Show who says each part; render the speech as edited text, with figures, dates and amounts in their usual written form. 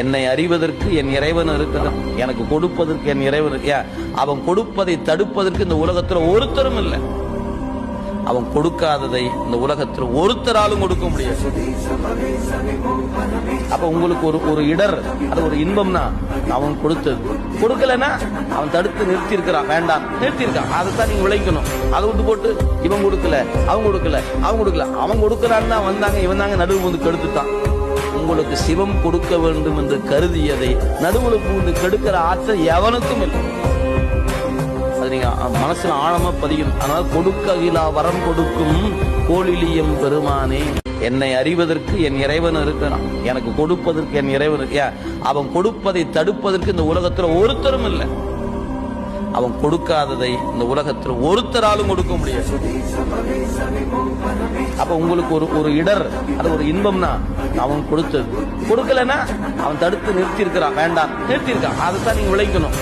Speaker 1: என்னை அறிவதற்கு என் இறைவன் இருக்கிறான், எனக்கு கொடுப்பதற்கு என் இறைவன். அவன் கொடுப்பதை தடுப்பதற்கு இந்த உலகத்துல ஒருத்தரும் இல்லை. அவன் கொடுக்காததை இந்த உலகத்தில் ஒருத்தராலும் கொடுக்க முடியாது. அப்ப உங்களுக்கு ஒரு இடர், அது ஒரு இன்பம்னா அவன் கொடுத்தது. கொடுக்கலன்னா அவன் தடுத்து நிறுத்தி இருக்கிறான், வேண்டாம் நிறுத்தி இருக்கான். அதைத்தான் நீங்க விளைக்கணும். அதை விட்டு போட்டு இவன் கொடுக்கல, அவன் கொடுக்கல, அவன் கொடுக்கல, அவன் கொடுக்கறான்னு தான் வந்தாங்க, இவன் தாங்க நடுவு வந்து கெடுத்துட்டான். உங்களுக்கு சிவம் கொடுக்க வேண்டும் என்று கருதியதை நடுவுல பூந்து கெடுக்கிற ஆற்றல் எவனுக்கும் இல்லை. அது நீங்க மனசுல ஆழமா பதியும். அதனால கொடுக்ககிலா வரம் கொடுக்கும் கோளிலியம் பெருமானே, என்னை அறிவதற்கு என் இறைவன் இருக்கிறான், எனக்கு கொடுப்பதற்கு என் இறைவன். அவன் கொடுப்பதை தடுப்பதற்கு இந்த உலகத்துல ஒருத்தரும் இல்லை. அவன் கொடுக்காததை இந்த உலகத்தில் ஒருத்தராலும் கொடுக்க முடியாது. அப்ப உங்களுக்கு ஒரு இடர், அது ஒரு இன்பம்னா அவன் கொடுத்தது. கொடுக்கலன்னா அவன் தடுத்து நிறுத்தி இருக்கிறான், வேண்டாம் நிறுத்தி இருக்கான். அதைத்தான் நீங்க விளைக்கணும்.